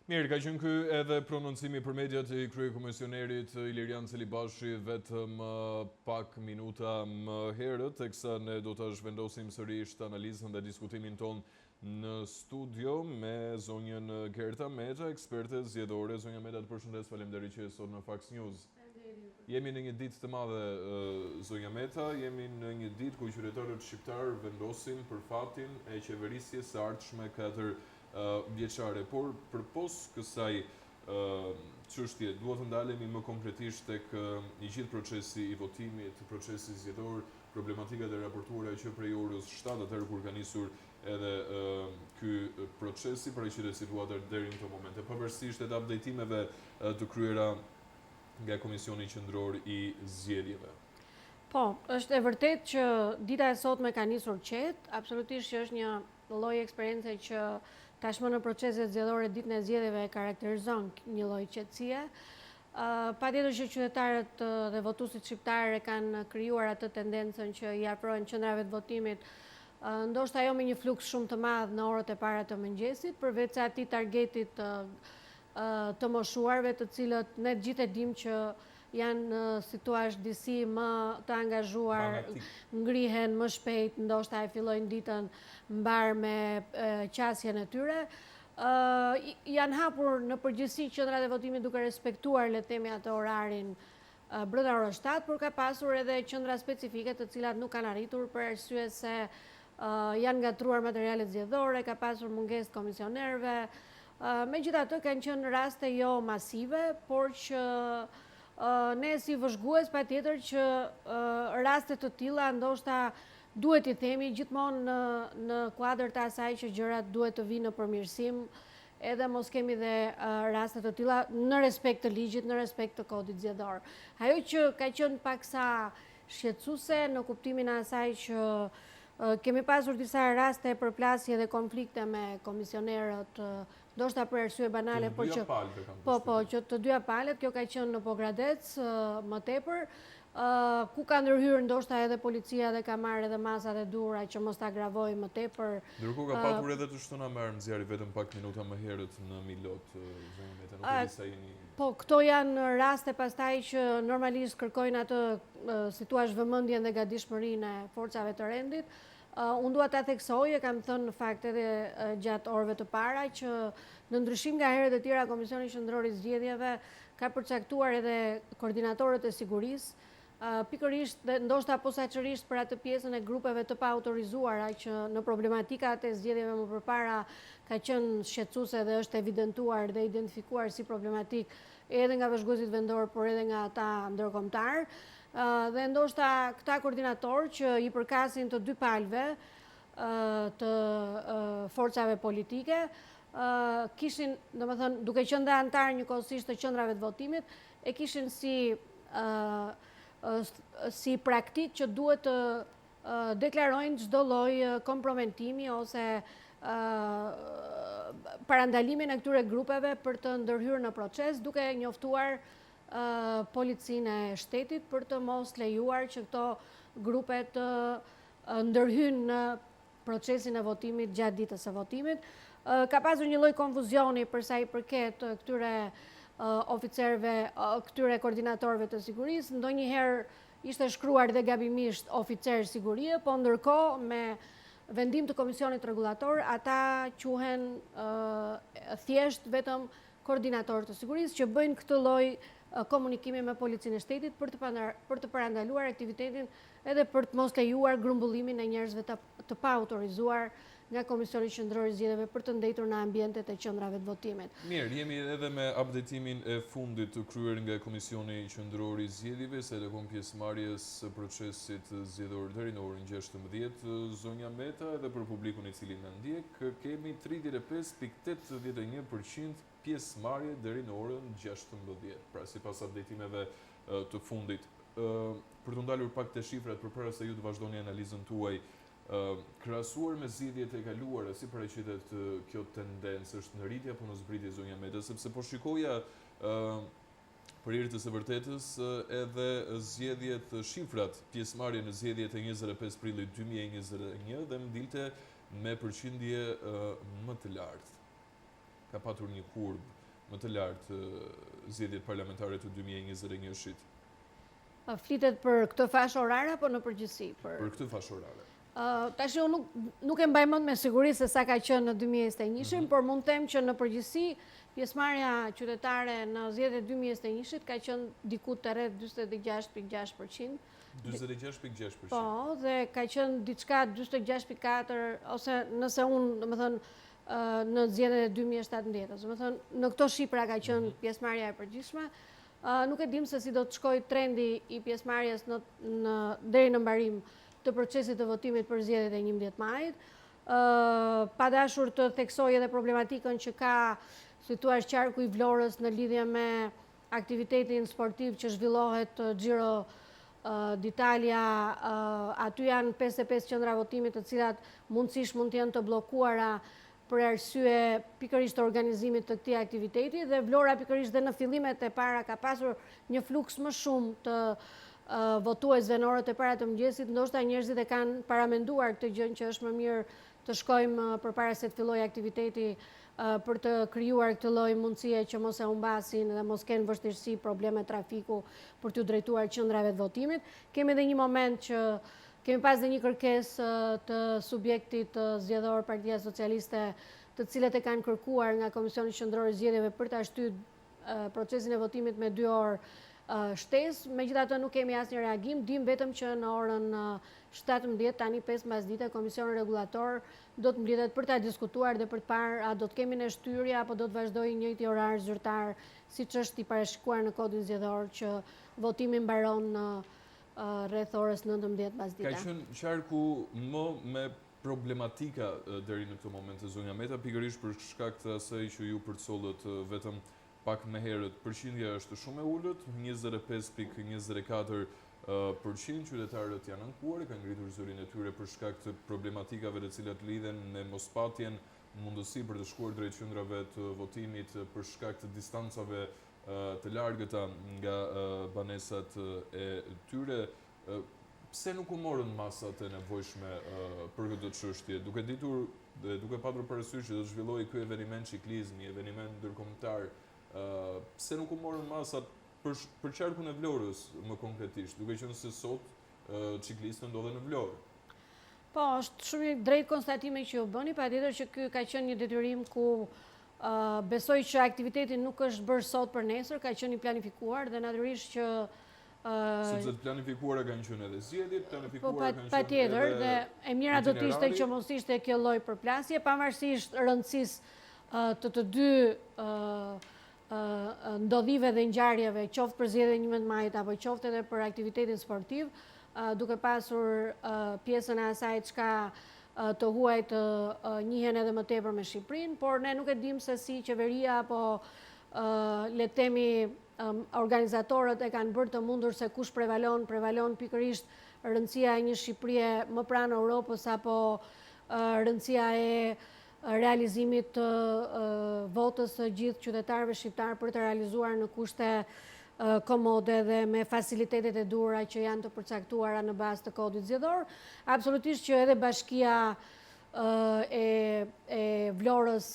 Mirë, ka qenë ky edhe prononcimi për mediat i kryekomisionerit Ilirian Celibashi vetëm pak minuta më herët, teksa ne do ta zhvendosim sërish analizën dhe diskutimin ton në studio me zonjën Gerta Mexha, eksperte zgjedhore. Zonja Mexha, të përshëndes, faleminderit që je sot në Fax News. Jemi në një ditë të madhe, zonja Mexha, jemi në një ditë ku qytetarët shqiptar vendosin për fatin e qeverisjes së ardhshme 4 vjeçare, por përpos kësaj çështje duhet të ndalemi më konkretisht tek i gjithë procesi i votimit, procesi zgjedhor, problematikat e raportuara që prej orës 7 atëherë kur ka nisur edhe ky procesi për të situatë deri në këtë moment, pavarësisht edhe updatimeve të kryera nga Komisioni Qendror i Zgjedhjeve. Po, është e vërtet që dita e sotme ka nisur qetë, absolutisht që është një lloj eksperience që tashmë në proceset zgjedhore ditën e zgjedhjeve e karakterizon një lloj qetësie. Patjetër që qytetarët dhe votuesit shqiptarë kanë krijuar atë tendencën që i afrohen qendrave të votimit, ndoshta jo me një fluks shumë të madh në orët e para të mëngjesit, përveç atij targetit të moshuarve, të cilët ne gjithë e dimë që janë situazh disi më të angazhuar, ngrihen më shpejt, ndoshta e fillojnë ditën mbar me qasjen e tyre. Janë hapur në përgjithësi qendrat e votimit duke respektuar, le të themi, atë orarin brenda orës 7, por ka pasur edhe qendra specifike të cilat nuk kanë arritur për arsye se janë ngatruar materialet zgjedhore, ka pasur mungesë komisionerëve. Megjithatë kanë qenë raste jo masive, por që ne si vëzhgues patjetër që raste të tilla ndoshta duhet i themi gjithmonë në kuadër të asaj që gjërat duhet të vinë në përmirësim, edhe mos kemi dhe raste të tilla në respekt të ligjit, në respekt të kodit zgjedhor. Ajo që ka qenë paksa shqetësuese në kuptimin e asaj që kemi pasur disa raste përplasje dhe konflikte me komisionerët, ndoshta për arsye banale, por që që të dyja palët, kjo ka qenë në Pogradec më tepër, ku ka ndërhyrë ndoshta edhe policia dhe ka marrë edhe masat e duhura që mos ta agravojë më tepër. Ndërkohë ka patur edhe të shtuna me armë zjarri vetëm pak minuta më herët në Milot, zonja Mexha, nuk e di sa jeni. Po, këto janë raste pastaj që normalisht kërkojnë atë situazh vëmendjen dhe gatishmërinë e forcave të rendit. Unë dua ta theksoj, e kam thënë në fakt edhe gjatë orëve të para, që në ndryshim nga herët e tjera Komisioni Qendror i Zgjedhjeve ka përcaktuar edhe koordinatorët e sigurisë, pikërisht dhe ndoshta posaçërisht për atë pjesën e grupeve të paautorizuara që në problematikat e zgjedhjeve më përpara ka qenë shqetësuese dhe është evidentuar dhe identifikuar si problematik edhe nga vëzhguesit vendor, por edhe nga ata ndërkombëtar. Dhe ndoshta këta koordinatorë që i përkasin të dy palëve të forcave politike, kishin, domethënë, duke qenë dhe antar njëkohësisht të qendrave të votimit, e kishin si praktik që duhet të deklarojnë çdo lloj kompromitimi ose parandalimin e këtyre grupeve për të ndërhyrë në proces, duke njoftuar policinë e shtetit për të mos lejuar që këto grupe të ndërhyjnë në procesin e votimit gjatë ditës së votimit. Ka pasur një lloj konfuzioni për sa i përket këtyre oficerëve, këtyre koordinatorëve të sigurisë. Ndonjëherë ishte shkruar dhe gabimisht oficer sigurie, po ndërkohë me vendim të Komisionit Rregullator ata quhen thjesht vetëm koordinatorë të sigurisë që bëjnë këtë lloj komunikimi me policinë e shtetit për të parandaluar aktivitetin edhe për të mos lejuar grumbullimin e njerëzve të paautorizuar nga Komisioni Qendror i Zgjedhjeve për të ndetur në ambientet e qendrave të votimit. Mirë, jemi edhe me updatimin e fundit të kryer nga Komisioni Qendror i Zgjedhjeve, se edhe pjesëmarrjes së procesit zgjedhor deri në orën 16, zonja Mexha, edhe për publikun i cili na ndjek, kemi 35.81% pjesëmarrje deri në orën 16, pra sipas updatimeve të fundit. Për të ndalur pak te shifrat përpara se ju të vazhdoni analizën tuaj, krahasuar me zgjedhjet e kaluara, si paraqitet kjo tendencë, është në rritje apo në zbritje, zonja Mexha, sepse po shikoja për hir të së vërtetës edhe zgjedhjet, shifrat pjesëmarrje në zgjedhjet e 25 prillit 2021 dhe më dilte me përqindje më të lartë. ka patur një hurb më të lartë zgjedhjet parlamentare të 2021-shit? Flitet për këtë fashë orare apo në përgjithësi? Për këtë fashë orare. Tash unë nuk e mbaj mend me siguri se sa ka qenë në 2021-shin, por mund të them që në përgjithësi pjesëmarrja qytetare në zgjedhjet e 2021-shit ka qenë diku të rreth 46.6%. 46.6%. Po, dhe ka qenë diçka 46.4 ose nëse unë, domethënë në zgjedhjet e 2017-s. Domethënë në këto shifra ka qenë pjesëmarrja e përgjithshme. Nuk e dim se si do të shkojë trendi i pjesëmarrjes deri në mbarim të procesit të votimit për zgjedhjet e 11 majit. Pa dashur të theksoj edhe problematikën që ka, si thua, qarku i Vlorës në lidhje me aktivitetin sportiv që zhvillohet Giro d'Italia. Aty janë 55 qendra votimit të cilat mundësisht mund të jenë të bllokuara për arsye pikërisht të organizimit të këtij aktiviteti, dhe Vlora pikërisht dhe në fillimet e para ka pasur një fluks më shumë të votuesve në orët e para të mëngjesit. Ndoshta njerëzit e kanë paramenduar këtë gjë që është më mirë të shkojmë përpara se të fillojë aktiviteti për të krijuar këtë lloj mundësie që mos e humbasin dhe mos kenë vështirësi, probleme trafiku për t'u drejtuar qendrave të votimit. Kemi edhe një moment që kemi pas dhe një kërkesë të subjektit zgjedhor Partia Socialiste, të cilët e kanë kërkuar nga Komisioni Qendror i Zgjedhjeve për ta shtyr procesin e votimit me 2 orë shtesë. Megjithatë nuk kemi asnjë reagim, dim vetëm që në orën 17, tani 5 mbasdite, Komisioni Rregullator do të mbledhet për ta diskutuar dhe për të parë a do të kemi në shtyrje apo do të vazhdojë njëjti orar zyrtar siç është i parashikuar në kodin zgjedhor, që votimi mbaron në rreth orës 19 mbasdite. Ka qenë qarku më me problematika deri në këtë moment e zonja Meta, pikërisht për shkak të asaj që ju përcollët vetëm pak më herët, përqindja është shumë e ulët, 25.24% qytetarët janë ankuar, kanë ngritur zërin e tyre për shkak të problematikave të cilat lidhen me mospatjen, mundësi për të shkuar drejt qendrave të votimit për shkak të distancave të largëta nga banesat e tyre. Pse nuk u morën masat e nevojshme për këtë çështje, duke ditur dhe duke patur parasysh që do të zhvillohej ky eveniment ciklizmi, eveniment ndërkombëtar? Pse nuk u morën masat për qarkun e Vlorës më konkretisht, duke qenë se sot ciklistët ndodhen në Vlorë? Po, është shumë i drejtë konstatimi që u bëni, patjetër që ky ka qenë një detyrim ku besoj që aktiviteti nuk është bërë sot për nesër, ka qenë i planifikuar dhe natyrisht që sepse të planifikuara kanë qenë edhe zgjedhjet, planifikuara kanë qenë patjetër, dhe e mira do të ishte që mos ishte kjo lloj përplasje, pavarësisht rëndësisë të dy ndodhive dhe ngjarjeve, qoftë për zgjedhjen e 11 majit apo qoftë edhe për aktivitetin sportiv, duke pasur pjesën e asaj çka të huaj të njihen edhe më tepër me Shqipërinë, por ne nuk e dim se si qeveria apo le të themi organizatorët e kanë bërë të mundur se kush prevalon pikërisht rëndësia e një Shqipërie më pranë Europës apo rëndësia e realizimit të votës së gjithë qytetarëve shqiptar për të realizuar në kushte komode dhe me facilitetet e duhura që janë të përcaktuara në bazë të kodit zgjedhor. Absolutisht që edhe bashkia e Vlorës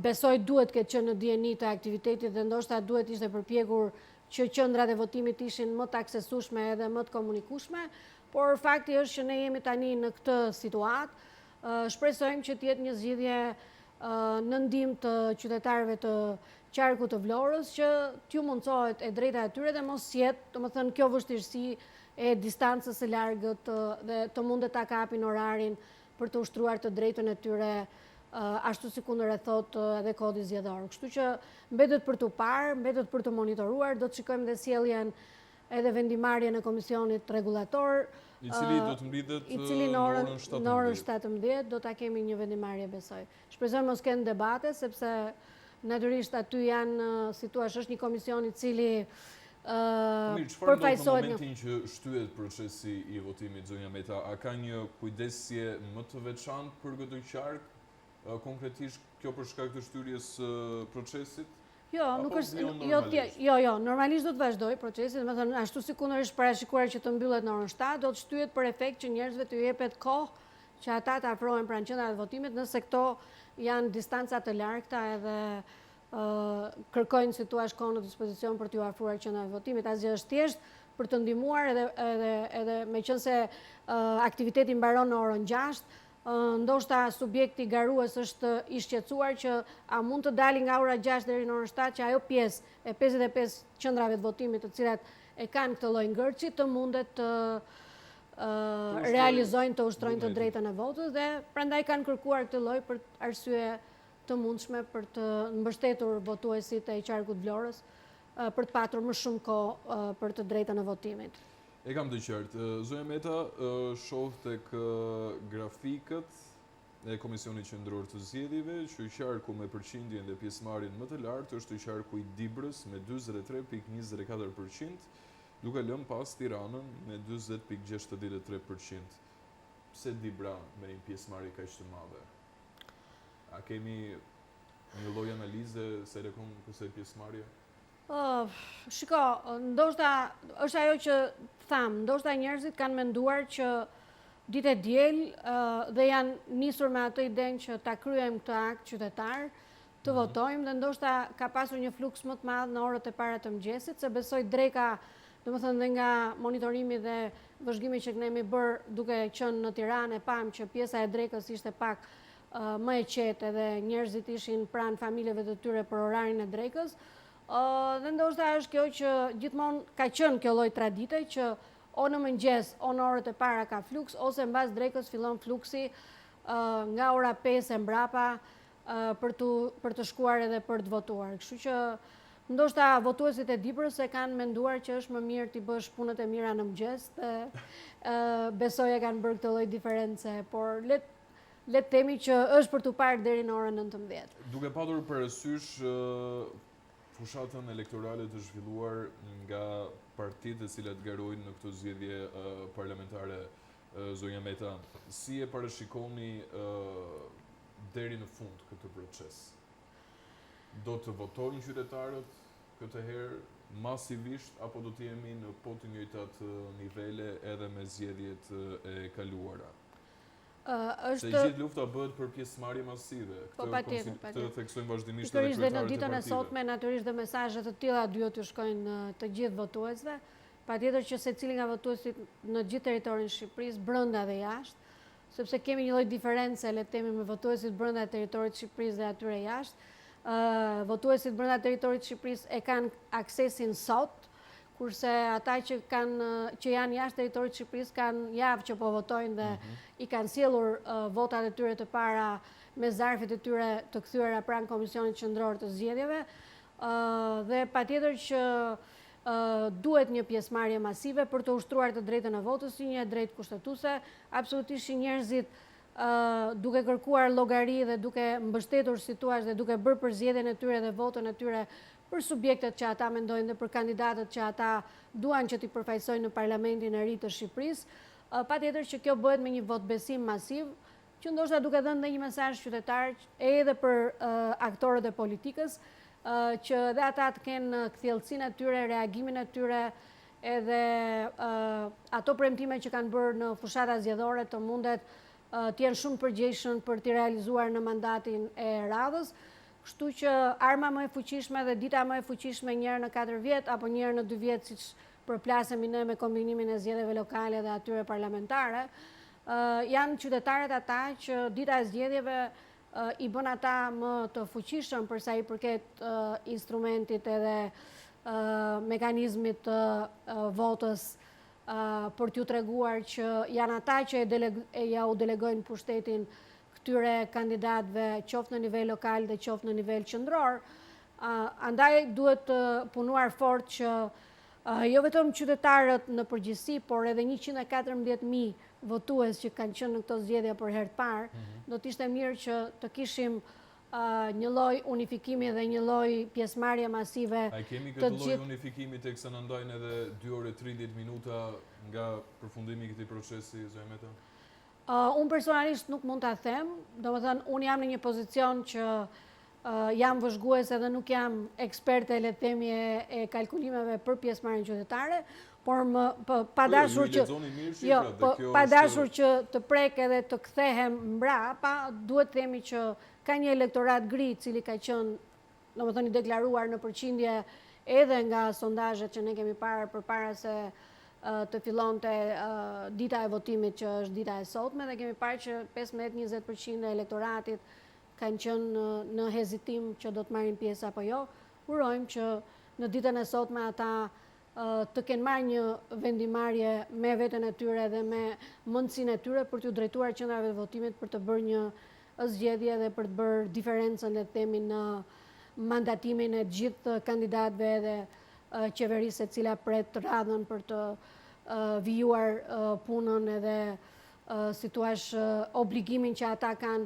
besoj duhet këtë qenë në dieni të aktivitetit dhe ndoshta duhet ishte përpjekur që qendrat e votimit ishin më të aksesueshme edhe më të komunikueshme, por fakti është që ne jemi tani në këtë situatë. Shpresojmë që të jetë një zgjidhje në ndihmë të qytetarëve të qarkut të Vlorës, që t'ju mundsohet e drejta e tyre dhe mos jetë, domethënë, kjo vështirësi e distancës së largët dhe të mundet ta kapin orarin për të ushtruar të drejtën e tyre ashtu si kundër e thot edhe kodi zgjedhor. Kështu që mbetet për të parë, mbetet për të monitoruar, do të shikojmë dhe sjelljen edhe vendimarrjen e Komisionit Rregullator, i cili do të mbledhet në orën 17, do ta kemi një vendimarrje, besoj. Shpresojmë mos kenë debate, sepse natyrisht aty janë, si thua, është një komision i cili përfaqësohet në momentin që shtyhet procesi i votimit, zonja Meta. A ka një kujdesje më të veçantë për këtë qark? Konkretisht kjo për shkak të shtyrjes procesit? Jo, nuk është, jo, normalisht do të vazhdoj procesi, domethënë ashtu si kundër është parashikuar që të mbyllet në orën 7, do të shtyhet për efekt që njerëzve të jepet kohë që ata të afrohen pranë qendrave të votimit, nëse këto janë distanca të largëta edhe kërkojnë si thua shkon në dispozicion për t'ju afruar qendrave të votimit. Asgjë është thjesht për të ndihmuar edhe meqense aktiviteti mbaron në orën 6, ndoshta subjekti garues është i shqetësuar që a mund të dali nga ora 6 deri në orën 7 që ajo pjesë e 55 qendrave të votimit të cilat e kanë këtë lloj ngërçi të mundet të realizojnë të ushtrojnë të drejtën e votës dhe prandaj kanë kërkuar këtë lloj për arsye të mundshme për të mbështetur votuesit e qarkut Vlorës për të patur më shumë kohë për të drejtën e votimit. E kam të qartë. Zonja Meta, shoh tek grafikët e Komisionit Qendror të Zgjedhjeve që qarku me përqindjen dhe pjesëmarrjen më të lartë është qarku i Dibrës me 43.24%, duke lënë pas Tiranën me 20.63%. Pse Dibra me një pjesëmarrje kaq të madhe? A kemi një lloj analize se rekon kësaj pjesëmarrje? Shiko, ndoshta është ajo që tham, ndoshta njerëzit kanë menduar që ditë e diel dhe janë nisur me atë idenë që ta kryejmë këtë akt qytetar, të votojmë dhe ndoshta ka pasur një fluks më të madh në orët e para të mëngjesit, se besoj dreka, domethënë dhe nga monitorimi dhe vëzhgimi që kemi bërë duke qenë në Tiranë, e pam që pjesa e drekës ishte pak më e qetë dhe njerëzit ishin pranë familjeve të tyre për orarin e drekës. Dhe ndoshta është kjo që gjithmonë ka qenë kjo lloj tradite që o në mëngjes o në orët e para ka fluks ose mbas drekës fillon fluksi nga ora 5 e mbrapa për të shkuar edhe për të votuar. Kështu që ndoshta votuesit e Dibrës e kanë menduar që është më mirë t'i bësh punët e mira në mëngjes dhe besoj e kanë bërë këtë lloj diference, por le të themi që është për t'u parë deri në orën 19. Duke patur parasysh fushatën elektorale të zhvilluar nga partitë të cilat garojnë në këtë zgjedhje parlamentare, zonja Meta, si e parashikoni deri në fund këtë proces? Do të votojnë qytetarët këtë herë masivisht apo do të jemi në po të njëjtat nivele edhe me zgjedhjet e kaluara? Se gjithë lufta bëhet për pjesëmarrje masive. Këtë theksojmë vazhdimisht edhe kryetarit të partive. Në ditën e sotme, natyrisht dhe mesazhe të tilla duhet të shkojnë të gjithë votuesve. Patjetër që secili nga votuesit në gjithë territorin e Shqipërisë, brenda dhe jashtë, sepse kemi një lloj diferencë, le të themi, me votuesit brenda territorit të Shqipërisë dhe atyre jashtë. Votuesit brenda territorit të Shqipërisë e kanë aksesin sot, kurse ata që janë jashtë territorit të Shqipërisë kanë javë që po votojnë dhe i kanë sjellur votat e tyre të para me zarfet e tyre të kthyer pranë Komisionit Qendror të Zgjedhjeve. Dhe patjetër që duhet një pjesëmarrje masive për të ushtruar të drejtën e votës si një drejtë kushtetuese. Absolutisht që njerëzit duke kërkuar llogari dhe duke mbështetur si thua dhe duke bërë përzgjedhjen e tyre dhe votën e tyre për subjektet që ata mendojnë dhe për kandidatët që ata duan që t'i përfaqësojnë në Parlamentin e ri të Shqipërisë, patjetër që kjo bëhet me një votbesim masiv, që ndoshta duke dhënë një mesazh qytetar edhe për aktorët e politikës, që edhe ata të kenë kthjellësinë e tyre, reagimin e tyre, edhe ato premtime që kanë bërë në fushata zgjedhore të mundet të jenë shumë përgjegjshëm për t'i realizuar në mandatin e radhës. Kështu që arma më e fuqishme dhe dita më e fuqishme një herë në 4 vjet apo një herë në 2 vjet siç përplasemi ne me kombinimin e zgjedhjeve lokale dhe atyre parlamentare, janë qytetarët ata që dita e zgjedhjeve i bën ata më të fuqishëm për sa i përket instrumentit edhe mekanizmit të votës për t'ju treguar që janë ata që ja u delegojnë pushtetin këtyre kandidatëve qoftë në nivel lokal dhe qoftë në nivel qendror. Andaj duhet të punuar fort që jo vetëm qytetarët në përgjithësi, por edhe 114.000 votues që kanë qenë në këto zgjedhje për herë të parë, do të ishte mirë që të kishim një lloj unifikimi dhe një lloj pjesëmarrje masive. A kemi këtë lloj unifikimi teksa na ndajnë edhe 2 orë 30 minuta nga përfundimi i këtij procesi, zonja Meta? Unë personalisht nuk mund ta them, domethënë unë jam në një pozicion që jam vëzhguese dhe nuk jam eksperte le të themi e kalkulimeve për pjesëmarrjen qytetare. por pa dashur që të prek edhe të kthehem mbrapa, duhet të themi që ka një elektorat gri i cili ka qenë, domethënë, i deklaruar në përqindje edhe nga sondazhet që ne kemi parë përpara se të fillonte dita e votimit, që është dita e sotme, dhe kemi parë që 15-20% e elektoratit kanë qenë në hezitim që do të marrin pjesë apo jo. Urojmë që në ditën e sotme ata të kenë marrë një vendimarrje me veten e tyre dhe me mendsinë e tyre për t'u drejtuar qendrave të votimit për të bërë një zgjedhje dhe për të bërë diferencën, le të themi, në mandatimin e gjithë kandidatëve dhe qeverisë e cila pret radhën për të vijuar punën edhe si thua obligimin që ata kanë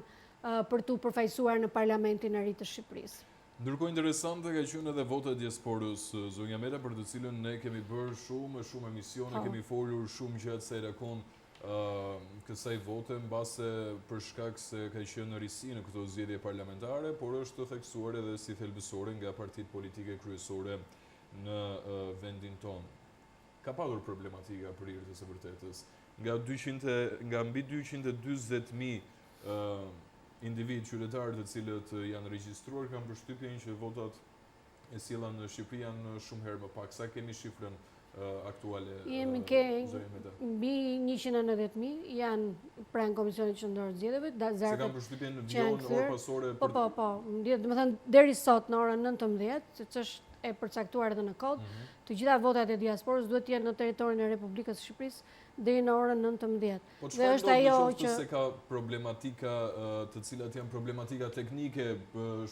për t'u përfaqësuar në Parlamentin e Ri të Shqipërisë. Ndërkohë interesante ka qenë edhe vota e diasporës, zonja Meta, për të cilën ne kemi bërë shumë emisione, kemi folur shumë gjatë se rakon kësaj vote, mbase për shkak se ka qenë në risi në këto zgjedhje parlamentare, por është të theksuar edhe si thelbësore nga partitë politike kryesore në vendin tonë. Ka pasur problematika për hir të së vërtetës. Nga mbi 240.000 individ qytetarë të cilët janë regjistruar, kanë përshtypjen që votat e sjellan në Shqipëri janë shumë herë më pak. Sa kemi shifrën aktuale? Jemi mbi 190.000 janë pranë Komisionit Qendror të Zgjedhjeve. Se kanë përshtypjen në vijon orë pasore? Po. Domethënë deri sot në orën 19, siç është e përcaktuar edhe në kod, të gjitha votat e diasporës duhet të jenë në territorin e Republikës së Shqipërisë deri në orën 19. Po çfarë është ajo që se ka problematika të cilat janë problematika teknike,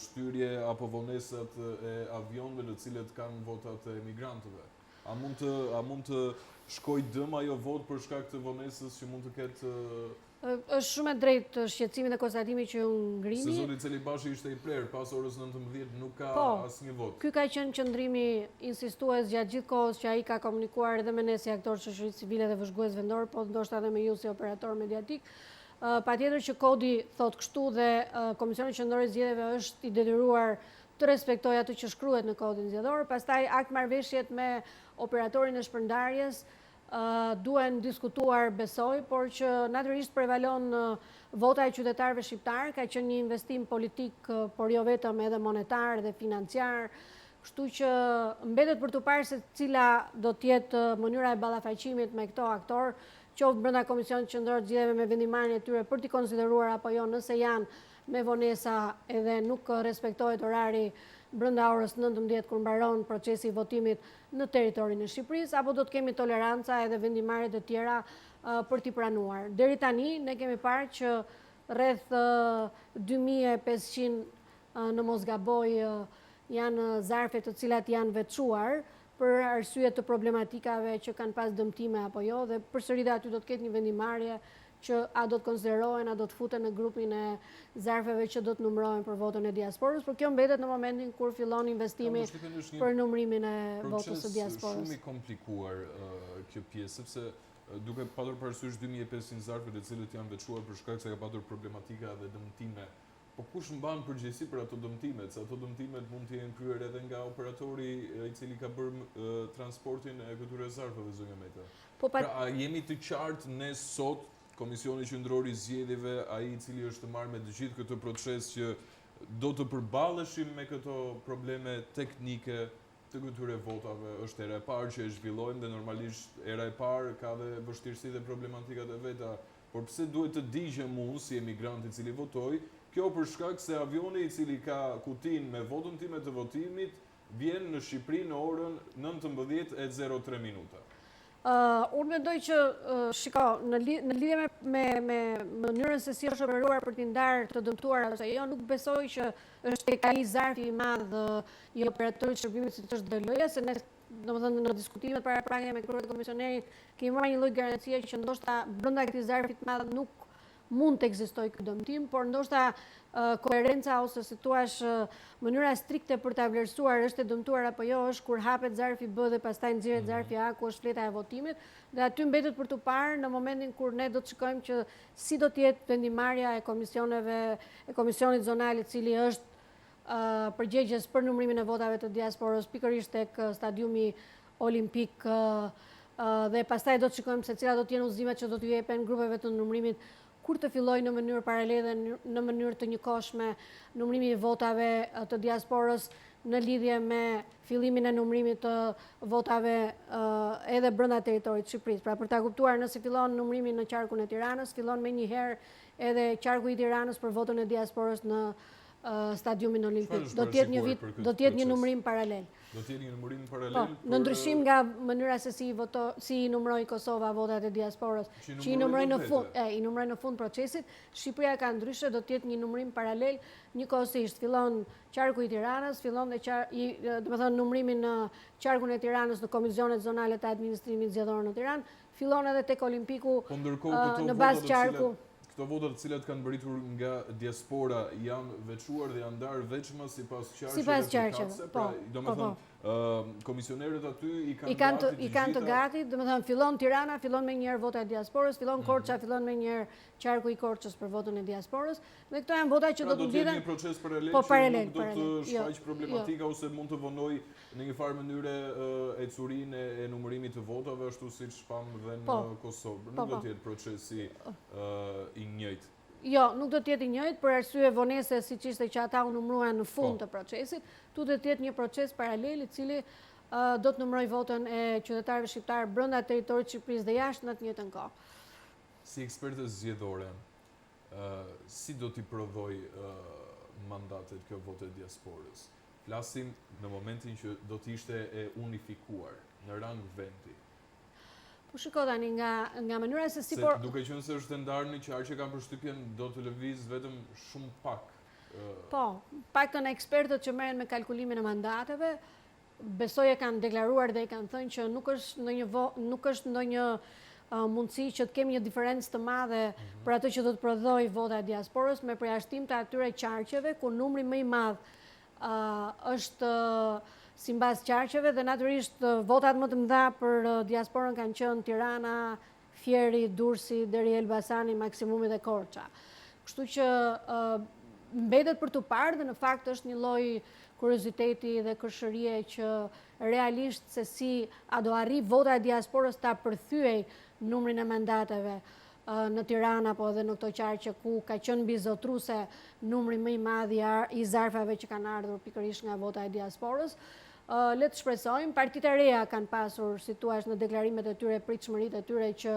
shtyrje apo vonesat e avionëve në cilët kanë votat e emigrantëve? A mund të shkojë dëm ajo votë për shkak të vonesës që mund të ketë? Është shumë e drejtë shqetësimi dhe konstatimi që u ngrimi. Se zoti Celibashi ishte i prerë, pas orës 19 nuk ka asnjë votë. Ky ka qenë qëndrimi insistues gjatë gjithë kohës që ai ka komunikuar edhe me ne si aktor shoqërisë civile dhe vëzhgues vendor, po ndoshta edhe me ju si operator mediatik. Patjetër që kodi thot kështu dhe Komisioni Qendror i Zgjedhjeve është i detyruar të respektojë atë që shkruhet në kodin zgjedhor, pastaj akt marrëveshjet me operatorin e shpërndarjes duhen diskutuar, besoj, por që natyrisht prevalon vota e qytetarëve shqiptarë, ka qenë një investim politik, por jo vetëm edhe monetar dhe financiar, kështu që mbetet për të parë se cila do të jetë mënyra e ballafaqimit me këto aktor, qoftë brenda Komisionit Qendror të Zgjedhjeve me vendimarrjen e tyre për t'i konsideruar apo jo, nëse janë me vonesa edhe nuk respektohet orari brenda orës 19 kur mbaron procesi i votimit në territorin e Shqipërisë, apo do të kemi toleranca edhe vendimarrje të tjera për t'i pranuar. Deri tani ne kemi parë që rreth 2500 në mos gaboj janë zarfe të cilat janë veçuar për arsye të problematikave që kanë pas dëmtime apo jo, dhe përsëri aty do të ketë një vendimarrje që a do të konsiderohen, a do të futen në grupin e zarfeve që do të numërohen për votën e diasporës, por kjo mbetet në momentin kur fillon investimi për numërimin e votës së diasporës. Shumë i komplikuar kjo pjesë, sepse duke patur parasysh 2500 zarfe të cilët janë veçuar për shkak se ka patur problematika dhe dëmtime. Po kush mban përgjegjësi për ato dëmtimet? Se ato dëmtimet mund të jenë kryer edhe nga operatori i cili ka bërë transportin e këtyre zarfeve, zonja Meta. Pra, jemi të qartë ne sot Komisioni Qendror i Zgjedhjeve, ai i cili është marrë me të gjithë këtë proces që do të përballeshim me këto probleme teknike të këtyre votave. Është era e parë që e zhvillojmë dhe normalisht era e parë ka dhe vështirësitë dhe problematikat e veta. Por pse duhet të digjem unë si emigrant i cili votoj, kjo për shkak se avioni i cili ka kutinë me votën time të votimit vjen në Shqipëri në orën 19:03 minuta. Unë mendoj që, shiko, në lidhje me mënyrën se si është operuar për t'i ndarë të dëmtuar ose jo, nuk besoj që është tek ai zarfi i madh i operatorit të shërbimit siç është DL-ja, se ne domethënë në diskutimet para prangë me kryetë komisionerit kemi marrë një lloj garancie që ndoshta brenda këtij zarfi të madh nuk mund të ekzistojë ky dëmtim, por ndoshta koherenca ose si thua mënyra strikte për ta vlerësuar është e dëmtuar apo jo është kur hapet zarfi B dhe pastaj nxjerret zarfi A ku është fleta e votimit, dhe aty mbetet për të parë në momentin kur ne do të shikojmë që si do të jetë vendimarrja e komisioneve, e komisionit zonal i cili është përgjegjës për numërimin e votave të diasporës pikërisht tek stadiumi olimpik dhe pastaj do të shikojmë se cilat do të jenë udhëzimet që do t'ju jepen grupeve të numërimit kur të fillojë në mënyrë paralele në mënyrë të njëkohshme numërimi i votave të diasporës në lidhje me fillimin e numërimit të votave edhe brenda territorit të Shqipërisë. Pra për ta kuptuar, nëse fillon numërimi në qarkun e Tiranës, fillon menjëherë edhe qarku i Tiranës për votën e diasporës në stadiumin olimpik. Do të jetë një numërim paralel. Do të jetë një numërim paralel. Në ndryshim nga mënyra se si i numëroi Kosova votat e diasporës, që i numëroi në fund procesit, Shqipëria ka ndryshe, do të jetë një numërim paralel, njëkohësisht fillon qarku i Tiranës, fillon dhe numërimi në qarkun e Tiranës në komisionet zonale të administrimit zgjedhor në Tiranë, fillon edhe tek Olimpiku në bazë qarku. Këto votat të cilat kanë bërritur nga diaspora janë veçuar dhe janë ndarë veçmë sipas qarqeve. Po. Komisionerët aty i kanë të gati, domethënë fillon Tirana, fillon me njëherë vota e diasporës, fillon Korça, fillon me njëherë qarku i Korçës për votën e diasporës, dhe këto janë vota që do të nditen një proces paralel që nuk do të shfaq problematika ose mund të vonoj në një farë mënyre ecurinë e numërimit të votave, ashtu siç pam dhe në Kosovë. Nuk do të jetë procesi i njëjtë. Jo, nuk do të jetë i njëjtë për arsye vonese siç ishte që ata u numëruan në fund të procesit, tu do të jetë një proces paralel i cili do të numëroj votën e qytetarëve shqiptar brenda territorit të Shqipërisë dhe jashtë në të njëjtën kohë. Si eksperte zgjedhore, si do t'i prodhoj mandatet kjo votë e diasporës? Flasim në momentin që do t'ishte e unifikuar në rang vendi. Po shiko tani nga mënyra se si duke qenë se është ndarë në qarë që kam përshtypjen do të lëviz vetëm shumë pak. Po, pak të në ekspertët që merren me kalkulimin e mandateve, besoj e kanë deklaruar dhe i kanë thënë që nuk është ndonjë mundësi që të kemi një diferencë të madhe për atë që do të prodhoj vota e diasporës me përjashtim të atyre qarqeve ku numri më i madh është simbas qarqeve dhe natyrisht votat më të mëdha për diasporën kanë qenë Tirana, Fieri, Durrësi, deri Elbasani, maksimumi dhe Korça. Kështu që mbetet për të parë dhe në fakt është një lloj kurioziteti dhe kërshërie që realisht se si a do arri vota e diasporës ta përthyej numrin e mandateve në Tirana apo edhe në këto qarqe ku ka qenë mbizotruese numri më i madh i zarfave që kanë ardhur pikërisht nga vota e diasporës. Le të shpresojmë, partitë e reja kanë pasur, si thua, në deklarimet e tyre, pritshmëritë e tyre që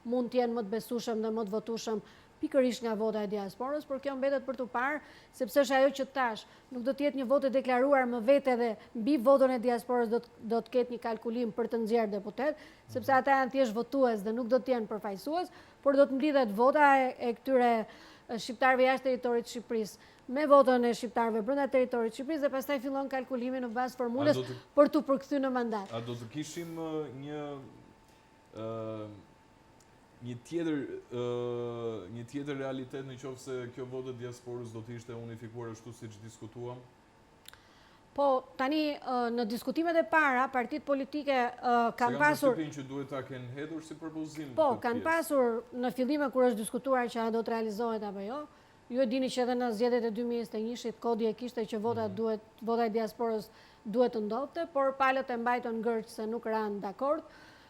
mund të jenë më të besueshëm dhe më të votueshëm pikërisht nga vota e diasporës, por kjo mbetet për të parë, sepse është ajo që tash nuk do të jetë një votë e deklaruar më vete dhe mbi votën e diasporës do të ketë një kalkulim për të nxjerrë deputet, sepse ata janë thjesht votues dhe nuk do të jenë përfaqësues, por do të mblidhet vota e këtyre shqiptarëve jashtë territorit të Shqipërisë me votën e shqiptarëve brenda territorit të Shqipërisë dhe pastaj fillon kalkulimi në bazë formulës për të përkthyer në mandat. A do të kishim një tjetër realitet në qoftë se kjo votë e diasporës do të ishte unifikuar ashtu siç diskutuam? Po, tani në diskutimet e para, partitë politike kanë pasur... Se kanë që duhet ta kenë hedhur si propozim. Po, kanë pasur në fillime kur është diskutuar që a do të realizohet apo jo. Ju e dini që edhe në zgjedhjet e 2021-shit kodi e kishte që vota e diasporës duhet të ndodhte, por palët e mbajtën gërç se nuk ranë dakord.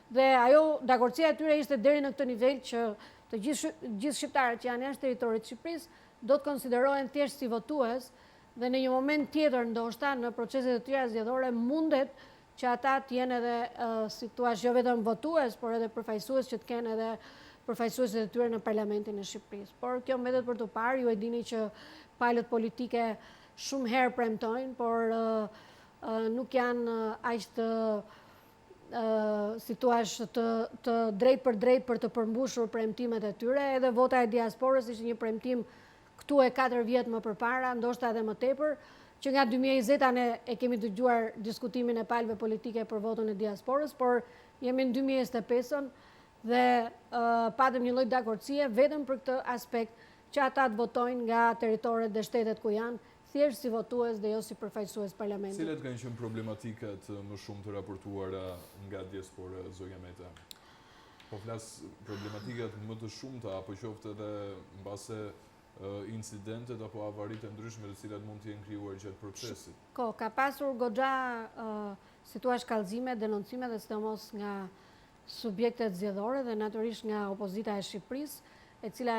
Dhe ajo dakordësia e tyre ishte deri në këtë nivel që të gjithë shqiptarët që janë jashtë territorit të Shqipërisë do të konsiderohen thjesht si votues dhe në një moment tjetër ndoshta në proceset e tjera zgjedhore mundet që ata të jenë edhe si thua jo vetëm votues, por edhe përfaqësues që të kenë edhe përfaqësuesit e tyre në parlamentin e Shqipërisë. Por kjo mbetet për të parë, ju e dini që palët politike shumë herë premtojnë, por nuk janë aq të si thua të drejt për të përmbushur premtimet e tyre, edhe vota e diasporës ishte një premtim këtu e 4 vjet më përpara, ndoshta edhe më tepër, që nga 2020 ne e kemi dëgjuar diskutimin e palëve politike për votën e diasporës, por jemi në 2025-ën dhe patëm një lloj dakordësie vetëm për këtë aspekt që ata të votojnë nga territoret dhe shtetet ku janë, thjesht si votues dhe jo si përfaqësues parlamentit. Cilat kanë qenë problematikat më shumë të raportuara nga diaspora, Zoja Meta? Po flas problematikat më të shumta apo qoftë edhe mbase incidentet apo avaritë e ndryshme të cilat mund të jenë krijuar gjatë procesit. Ka pasur goxha si thua shkallëzime, denoncime dhe sidomos nga subjektet zgjedhore dhe natyrisht nga opozita e Shqipërisë, e cila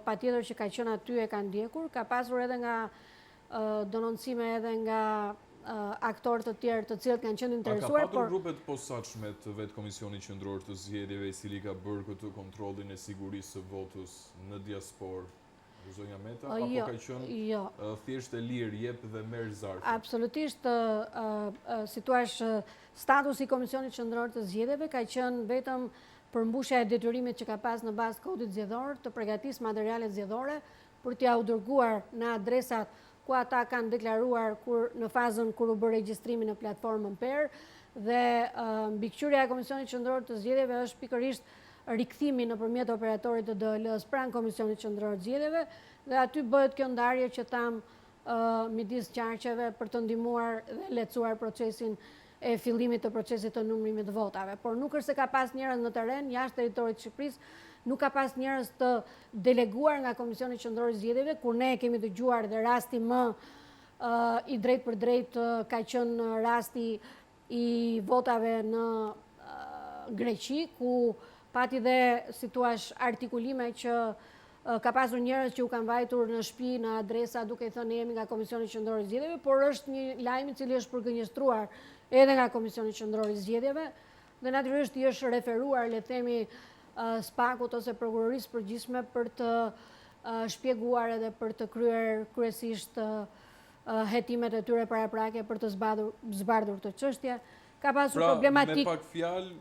patjetër që ka qenë aty e ka ndjekur, ka pasur edhe nga denoncime edhe nga aktorë të tjerë të cilët kanë qenë interesuar. A ka patur grupet posaçme të vetë Komisionit Qendror të Zgjedhjeve, i cili ka bërë këtë kontrollin e sigurisë së votës në diasporë? Zonja Meta, apo ka qenë thjesht e lirë, jep dhe merr zarf? Absolutisht, situash statusi i Komisionit Qendror të Zgjedhjeve ka qenë vetëm përmbushja e detyrimit që ka pas në bazë kodit zgjedhor të përgatisë materiale zgjedhore për t'ia u dërguar në adresat ku ata kanë deklaruar në fazën kur u bë regjistrimi në platformën PER, dhe mbikëqyrja e Komisionit Qendror të Zgjedhjeve është pikërisht rikthimi nëpërmjet operatorit të DL-s pranë Komisionit Qendror të Zgjedhjeve, dhe aty bëhet kjo ndarje që tham midis qarqeve për të ndihmuar dhe lehtësuar procesin e fillimit të procesit të numërimit të votave. Por nuk është se ka pas njerëz në terren jashtë territorit të Shqipërisë, nuk ka pas njerëz të deleguar nga Komisioni Qendror i Zgjedhjeve, kur ne kemi dëgjuar dhe rasti më i drejt për drejt ka qenë rasti i votave në Greqi, ku pati dhe situash artikulime që ka pasur njerëz që u kanë vajtur në shtëpi, në adresa, duke thënë jemi nga Komisioni Qendror i Zgjedhjeve, por është një lajm i cili është përgënjestruar edhe nga Komisioni Qendror i Zgjedhjeve, dhe natyrisht i është referuar, le të themi, SPAK-ut ose prokurorisë përgjithshme për të shpjeguar edhe për të kryer kryesisht hetimet e tyre paraprake për të zbardhur këtë çështje. Ka pasur problematik. Me pak fjalë,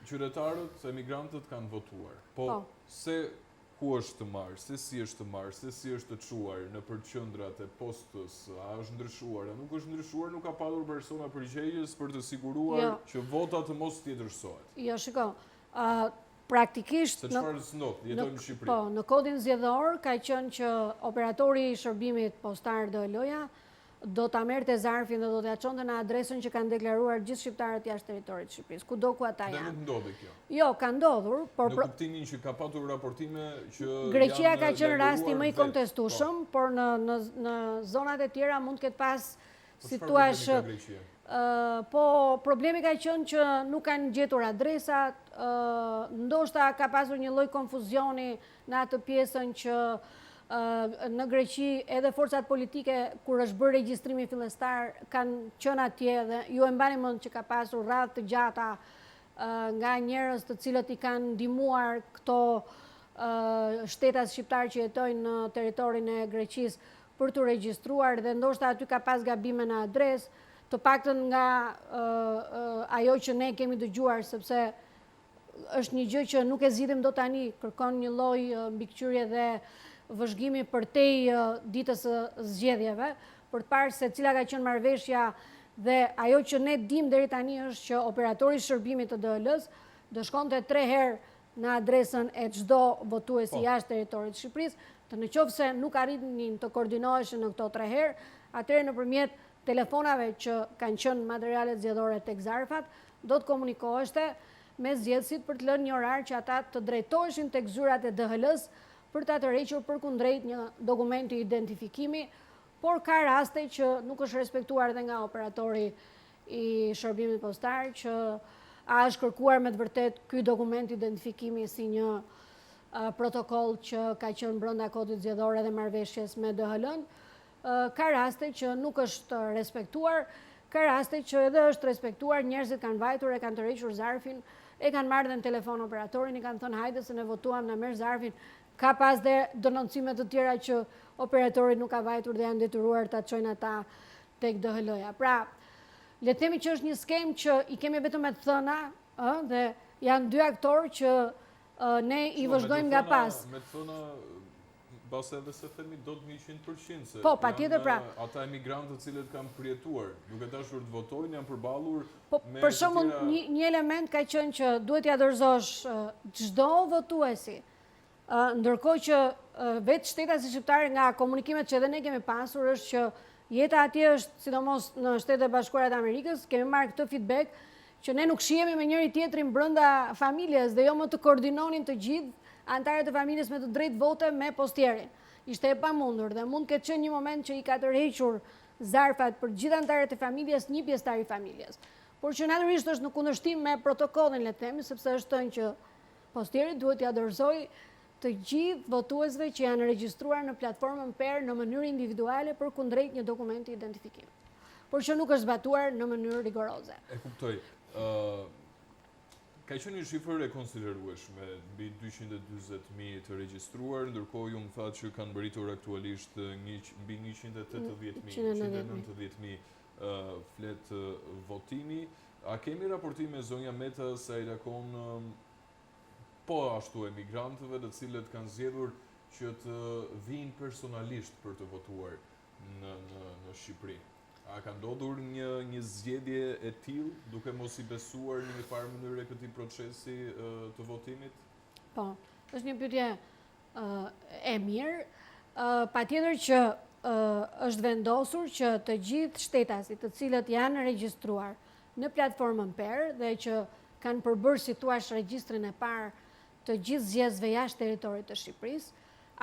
qytetarët, emigrantët kanë votuar. Po, se ku është të marrë, se si është të marrë, se si është të çuar në përqendrat e postës, a është ndryshuar, a nuk është ndryshuar, nuk ka pasur persona përgjegjës për të siguruar që vota të mos tjetërsohet. Jo, shiko. Praktikisht se çfarë s'ndodh, jetojmë në Shqipëri. Po, në kodin zgjedhor ka qenë që operatori i shërbimit postar DL-ja do ta merrte zarfin dhe do t'ia çonte në adresën që kanë deklaruar gjithë shqiptarët jashtë territorit të Shqipërisë, kudo ku ata janë. Dhe nuk ndodhi kjo. Jo, ka ndodhur, por në kuptimin që ka patur raportime që Greqia ka qenë rasti më i kontestueshëm, por në zonat e tjera mund të ketë pas situash. Po, problemi ka qenë që nuk kanë gjetur adresat, ndoshta ka pasur një lloj konfuzioni në atë pjesën që në Greqi edhe forcat politike, kur është bërë regjistrimi fillestar, kanë qenë atje dhe ju e mbani mend që ka pasur radhë të gjata nga njerëz të cilët i kanë ndihmuar këto shtetas shqiptar që jetojnë në territorin e Greqisë për të regjistruar, dhe ndoshta aty ka pas gabime në adresë, të paktën nga ajo që ne kemi dëgjuar, sepse është një gjë që nuk e zgjidhim dot tani, kërkon një lloj mbikëqyrje dhe vëzhgimi përtej ditës së zgjedhjeve, për të parë se cila ka qenë marrëveshja, dhe ajo që ne dim deri tani është që operatori i shërbimit të DL-s do shkonte 3 herë në adresën e çdo votuesi jashtë territorit të Shqipërisë, të nëse nuk arrinin të koordinoheshin në këto 3 herë, atëherë nëpërmjet telefonave që kanë qenë materialet zgjedhore tek zarfat, do të komunikoheshte me zgjedhësit për të lënë një orar që ata të drejtoheshin tek zyrat e DL-s për ta tërhequr përkundrejt një dokumenti identifikimi, por ka raste që nuk është respektuar dhe nga operatori i shërbimit postar, që a është kërkuar me të vërtet ky dokument identifikimi si një protokoll që ka qenë brenda kodit zgjedhor dhe marrëveshjes me DL-n. Ka raste që nuk është respektuar, ka raste që edhe është respektuar, njerëzit kanë vajtur, e kanë tërhequr zarfin, e kanë marrë dhe në telefon operatorin, i kanë thënë hajde se ne votuam, na merr zarfin. Ka pas dhe denoncime të tjera që operatorit nuk ka vajtur dhe janë detyruar ta çojnë ata tek DL-ja. Pra, le të themi që është një skem që i kemi vetëm me të thëna, dhe janë 2 aktorë që ne i vëzhdojmë nga pas. Me të thëna, base edhe se themi do të 100%, se po, patjetër, pra, ata emigrantë të cilët kanë përjetuar, duke dashur të votojnë, janë përballur me për shembull, një element ka qenë që duhet t'ia dorëzosh çdo votuesi, ndërkohë që vetë shtetasit shqiptar nga komunikimet që edhe ne kemi pasur është që jeta atje është, sidomos në Shtetet e Bashkuara të Amerikës, kemi marrë këtë feedback që ne nuk shihemi me njëri tjetrin brenda familjes dhe jo më të koordinonin të gjithë antarët e familjes me të drejtë vote me postierin. Ishte e pamundur dhe mund ketë qenë një moment që i ka tërhequr zarfat për gjithë antarët e familjes, një pjesëtar i familjes. por që natyrisht është në kundërshtim me protokollin, le të themi, sepse është thënë që posteri duhet t'ia dorëzojë të gjithë votuesve që janë regjistruar në platformën PER në mënyrë individuale për kundrejt një dokumenti identifikim, por që nuk është zbatuar në mënyrë rigoroze. E kuptoj. Ka qenë një shifër e konsiderueshme, mbi 240.000 të regjistruar, ndërkohë ju më thatë që kanë mbërritur aktualisht mbi 190.000 flet votimi. A kemi raportime zonja Meta sa i takon po ashtu emigrantëve të cilët kanë zgjedhur që të vinë personalisht për të votuar në Shqipëri? A ka ndodhur një zgjedhje e tillë, duke mos i besuar në një farë mënyrë këtij procesi të votimit? Po, është një pyetje e mirë. Patjetër që është vendosur që të gjithë shtetasit të cilët janë regjistruar në platformën PER dhe që kanë përbërë si thua regjistrin e parë të gjithë zgjedhësve jashtë territorit të Shqipërisë,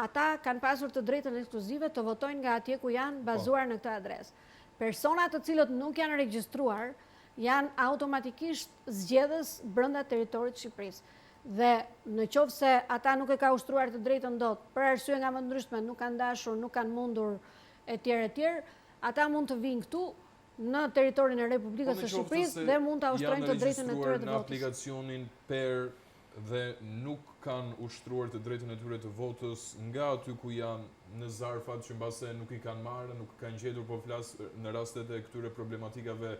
ata kanë pasur të drejtën ekskluzive të votojnë nga atje ku janë bazuar në këtë adresë. Personat të cilët nuk janë regjistruar janë automatikisht zgjedhës brenda territorit të Shqipërisë. Dhe në qoftë se ata nuk e ka ushtruar të drejtën dot, për arsye nga më të ndryshme, nuk kanë dashur, nuk kanë mundur etj, ata mund të vinë këtu në territorin e Republikës së Shqipërisë dhe mund ta ushtrojnë të drejtën e tyre të votës. Në aplikacionin PER dhe nuk kanë ushtruar të drejtën e tyre të votës nga aty ku janë, në zarfat që mbase nuk i kanë marrë, nuk kanë gjetur, po flas në rastet e këtyre problematikave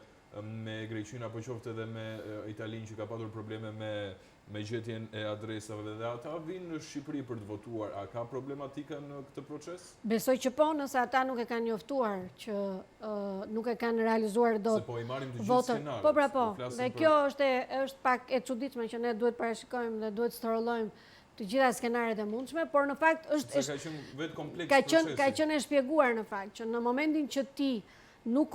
me Greqinë apo qoftë edhe me Italinë që ka patur probleme me gjetjen e adresave dhe ata vinë në Shqipëri për të votuar. A ka problematika në këtë proces? Besoj që po, nëse ata nuk e kanë njoftuar që nuk e kanë realizuar dot. Se po i marrim të gjithë scenarët. Po, pra po. Dhe kjo është pak e çuditshme që ne duhet parashikojmë dhe duhet storëllojmë të gjitha skenaret e mundshme, por në fakt është ka qenë vetë kompleks procesi. Ka qenë e shpjeguar në fakt që në momentin që ti nuk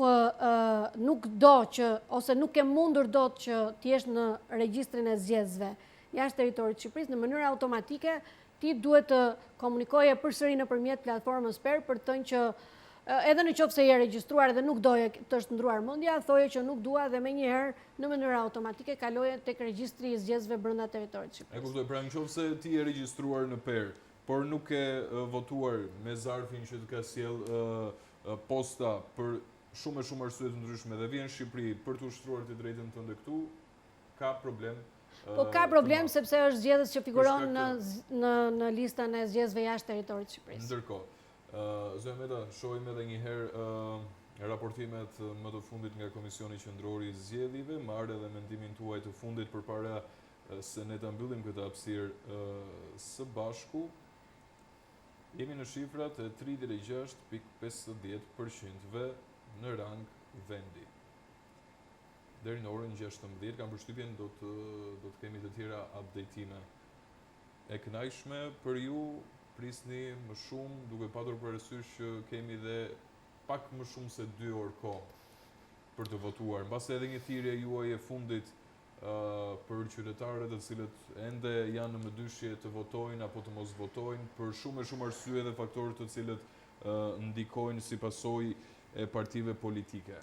do që ose nuk ke mundur dot që ti jesh në regjistrin e zgjedhësve jashtë territorit të Shqipërisë, në mënyrë automatike ti duhet të komunikoje përsëri nëpërmjet platformës PER për të thënë që edhe në qoftë se je regjistruar dhe nuk doje të shndruar mendja, thoje që nuk dua dhe menjëherë në mënyrë automatike kaloje tek regjistri i zgjedhësve brenda territorit të Shqipërisë. E kuptoj, pra në qoftë se ti je regjistruar në PER, por nuk e votuar me zarfin që të ka sjell posta për shumë arsye të ndryshme dhe vjen në Shqipëri për të ushtruar të drejtën tënde këtu, ka problem. Po ka problem sepse është zgjedhës që figuron në listën e zgjedhësve jashtë territorit të Shqipërisë. Ndërkohë, zonja Meta, shohim edhe një herë raportimet më të fundit nga Komisioni Qendror i Zgjedhjeve, marrë edhe mendimin tuaj të fundit përpara se ne ta mbyllim këtë hapësirë së bashku. Jemi në shifrat e 36.50% në rang vendi. Deri në orën 16, kam përshtypjen do të kemi të tjera updatime. E kënaqshme për ju, prisni më shumë, duke patur parasysh që kemi dhe pak më shumë se 2 orë kohë për të votuar. Mbase edhe një thirrje juaj e fundit për qytetarët të cilët ende janë në mëdyshje të votojnë apo të mos votojnë, për shumë arsye dhe faktorë të cilët ndikojnë si pasojë e partive politike.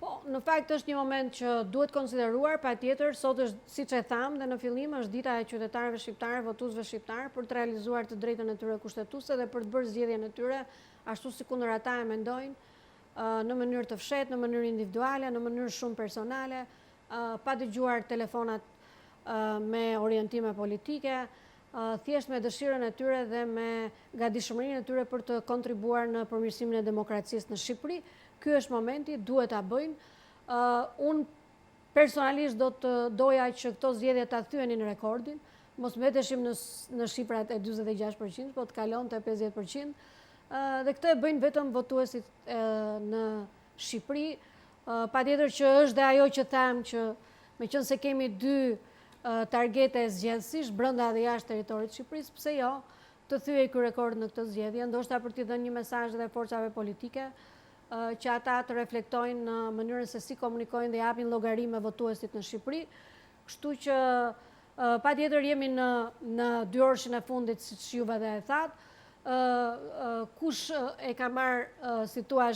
Po, në fakt është një moment që duhet konsideruar, patjetër, sot është, siç e tham dhe në fillim, është dita e qytetarëve shqiptarë, votuesve shqiptarë për të realizuar të drejtën e tyre kushtetuese dhe për të bërë zgjedhjen e tyre ashtu sikundër ata e mendojnë, në mënyrë të fshehtë, në mënyrë individuale, në mënyrë shumë personale, pa dëgjuar telefonat me orientime politike, thjesht me dëshirën e tyre dhe me gatishmërinë e tyre për të kontribuar në përmirësimin e demokracisë në Shqipëri. Ky është momenti, duhet ta bëjnë. Unë personalisht do të doja që këto zgjedhje ta thyenin rekordin, mos mbeteshim në shifrat e 46%, po të kalonte 50%. Dhe këtë e bëjnë vetëm votuesit në Shqipëri. Patjetër që është dhe ajo që tham që meqense kemi 2 targete zgjedhësish brenda dhe jashtë territorit të Shqipërisë, pse jo të thyej ky rekord në këtë zgjedhje, ndoshta për t'i dhënë një mesazh dhe forcave politike që ata të reflektojnë në mënyrën se si komunikojnë dhe japin llogari me votuesit në Shqipëri. Kështu që patjetër jemi në 2 orëshin e fundit, siç juve dhe e thatë. Kush e ka marrë si thua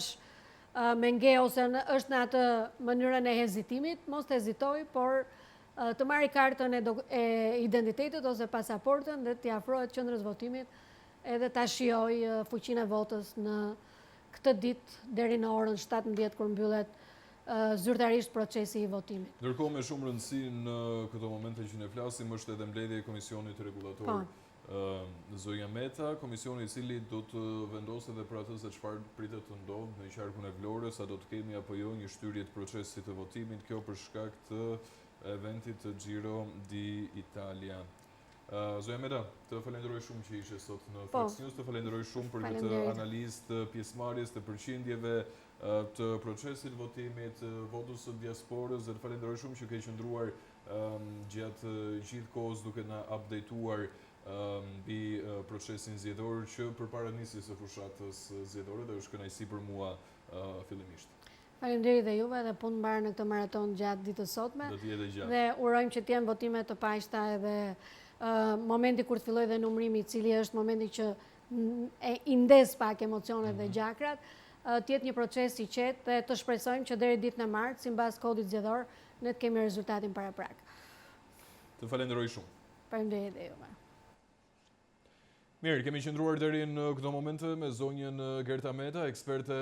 me nge ose është në atë mënyrën e hezitimit, mos të hezitoj, por të marri kartën e identitetit ose pasaportën dhe t'i afrohet qendrës votimit edhe ta shijoj fuqinë e votës në këtë ditë deri në orën 17 kur mbyllet zyrtarisht procesi i votimit. Ndërkohë me shumë rëndësi në këto momente që ne flasim është edhe mbledhja e Komisionit Rregullator. Zoja Meta, komisioni i cili do të vendosë edhe për atë se çfarë pritet të ndodhë në qarkun e Vlorës, a do të kemi apo jo një shtyrie të procesit të votimit, kjo për shkak të eventit të Giro d'Italia. Zoja Meta, të falenderoj shumë që ishe sot në Fox News, të falenderoj shumë për këtë analizë të pjesëmarrjes të përqindjeve të procesit votimit, votës së diasporës, dhe të falenderoj shumë që ke qëndruar gjatë gjithë kohës duke na updateuar mbi procesin zgjedhor që përpara nisjes së fushatës zgjedhore dhe është kënaqësi për mua fillimisht. Faleminderit dhe juve dhe punë mbarë në këtë maraton gjatë ditës sotme. Do të jetë gjatë. Dhe urojmë që të jenë votime të paqta edhe momenti kur të fillojë dhe numrimi i cili është momenti që i ndes pak emocionet dhe gjakrat, të jetë një proces i qetë dhe të shpresojmë që deri ditën e martë, sipas kodit zgjedhor, ne të kemi rezultatin paraprak. Të falenderoj shumë. Faleminderit dhe juve. Mirë, kemi qëndruar deri në këto momente me zonjën Gerta Meta, eksperte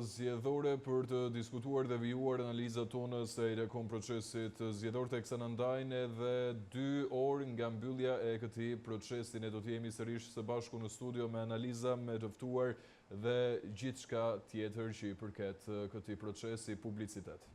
zgjedhore për të diskutuar dhe vijuar analizat tona së rrekon procesit zgjedhor, teksa na ndajnë edhe 2 orë nga mbyllja e këtij procesi. Ne do të jemi sërish së bashku në studio me analiza, me të ftuar dhe gjithçka tjetër që i përket këtij procesi, publicitet.